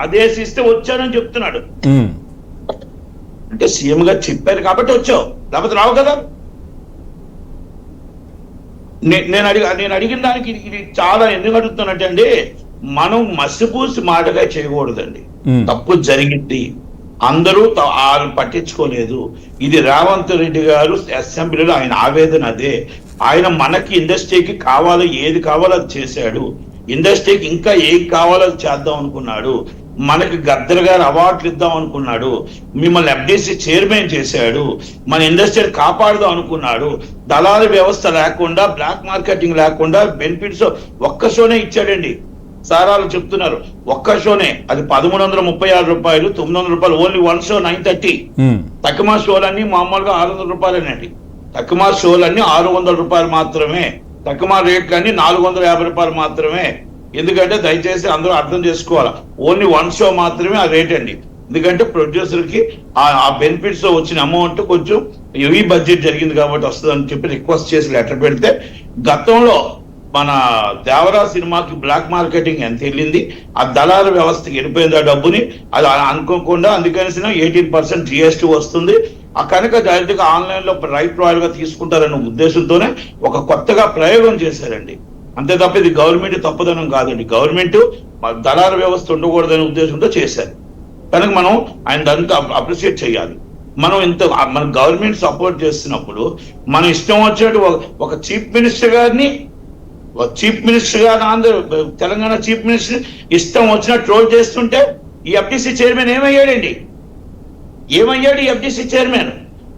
ఆదేశిస్తే వచ్చానని చెప్తున్నాడు. అంటే సీఎం గారు చెప్పారు కాబట్టి వచ్చావు, లేకపోతే రావు కదా. నేను అడిగిన దానికి ఇది చాలా ఎందుకు అడుగుతున్నట్టు అండి, మనం మసిపూసి మాటగా చేయకూడదండి. తప్పు జరిగింది, అందరూ పట్టించుకోలేదు. ఇది రేవంత్ రెడ్డి గారు అసెంబ్లీలో ఆయన ఆవేదన అదే. ఆయన మనకి ఇండస్ట్రీకి కావాలో ఏది కావాలో అది చేశాడు, ఇండస్ట్రీకి ఇంకా ఏం కావాలో అది చేద్దాం అనుకున్నాడు, మనకి గద్దర్ గారు అవార్డులు ఇద్దాం అనుకున్నాడు, మిమ్మల్ని ఎఫ్డిసి చైర్మన్ చేశాడు, మన ఇండస్ట్రీని కాపాడుదాం అనుకున్నాడు. దళారీ వ్యవస్థ లేకుండా, బ్లాక్ మార్కెటింగ్ లేకుండా బెనిఫిట్స్ ఒక్క షోనే ఇచ్చాడండి. సారాలు చెప్తున్నారు ఒక్క షోనే, అది 1336 రూపాయలు, 900 రూపాయలు, ఓన్లీ వన్ షో 930. తక్కువ షోలన్నీ మామూలుగా 600 రూపాయలేనండి. తక్కువ షోలన్నీ 600 రూపాయలు మాత్రమే, తక్కువ రేట్లన్నీ 450 రూపాయలు మాత్రమే. ఎందుకంటే దయచేసి అందరూ అర్థం చేసుకోవాలి, ఓన్లీ వన్ షో మాత్రమే ఆ రేట్ అండి. ఎందుకంటే ప్రొడ్యూసర్ కి ఆ బెనిఫిట్స్ వచ్చిన అమౌంట్ కొంచెం హెవీ బడ్జెట్ జరిగింది కాబట్టి వస్తుందని చెప్పి రిక్వెస్ట్ చేసి లెటర్ పెడితే, గతంలో మన దేవరా సినిమాకి బ్లాక్ మార్కెటింగ్ ఎంత వెళ్ళింది, ఆ దళారు వ్యవస్థకి వెళ్ళిపోయింది ఆ డబ్బుని, అది అనుకోకుండా అందుకని 18% GST వస్తుంది. ఆ కనుక డైరెక్ట్గా ఆన్లైన్ లో రైట్ రాయల్ గా తీసుకుంటారన్న ఉద్దేశంతోనే ఒక కొత్తగా ప్రయోగం చేశారండి. అంతే తప్ప ఇది గవర్నమెంట్ తప్పదనం కాదండి. గవర్నమెంట్ దళారు వ్యవస్థ ఉండకూడదనే ఉద్దేశంతో చేశారు. కనుక మనం ఆయన దానికి అప్రిషియేట్ చేయాలి. మనం మన గవర్నమెంట్ సపోర్ట్ చేస్తున్నప్పుడు మనం ఇష్టం వచ్చినట్టు ఒక చీఫ్ మినిస్టర్ గారిని తెలంగాణ చీఫ్ మినిస్టర్ ఇష్టం వచ్చినట్టు ట్రోల్ చేస్తుంటే ఈ ఎఫ్డిసి చైర్మన్ ఏమయ్యాడండి? ఏమయ్యాడు ఈ ఎఫ్డిసి చైర్మన్?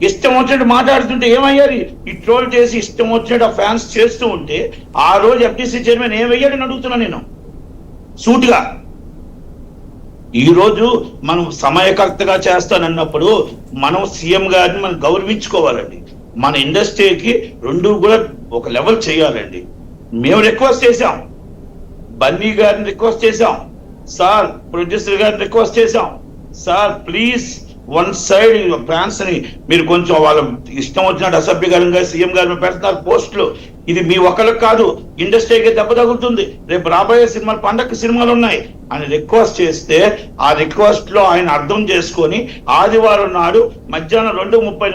ఇష్టం వచ్చినట్టు మాట్లాడుతుంటే ఏమయ్యారు? ఈ ట్రోల్ చేసి ఇష్టం వచ్చినట్టు ఫ్యాన్స్ చేస్తూ ఉంటే ఆ రోజు ఎఫ్డిసి చైర్మన్ ఏమయ్యాడని అడుగుతున్నా నేను సూటిగా. ఈ రోజు మనం సమయకర్తగా చేస్తానన్నప్పుడు మనం సీఎం గారిని మనం గౌరవించుకోవాలండి. మన ఇండస్ట్రీకి రెండు కూడా ఒక లెవెల్ చేయాలండి. మేము రిక్వెస్ట్ చేశాం, బన్నీ గారిని రిక్వెస్ట్ చేశాం, సార్ ప్రొడ్యూసర్ గారిని రిక్వెస్ట్ చేశాం, sir please one side fans ని మీరు కొంచెం వాళ్ళ ఇష్టం వచ్చినట్టు అసభ్యకరంగా సీఎం గారిని పెడుతున్నారు పోస్టులు, ఇది మీ ఒక్కరికి కాదు ఇండస్ట్రీకి దెబ్బ తగులుతుంది, రేపు రాబోయే సినిమాలు పండగ సినిమాలు ఉన్నాయి అని రిక్వెస్ట్ చేస్తే ఆ రిక్వెస్ట్ లో ఆయన అర్థం చేసుకొని ఆదివారం నాడు మధ్యాహ్నం 2:30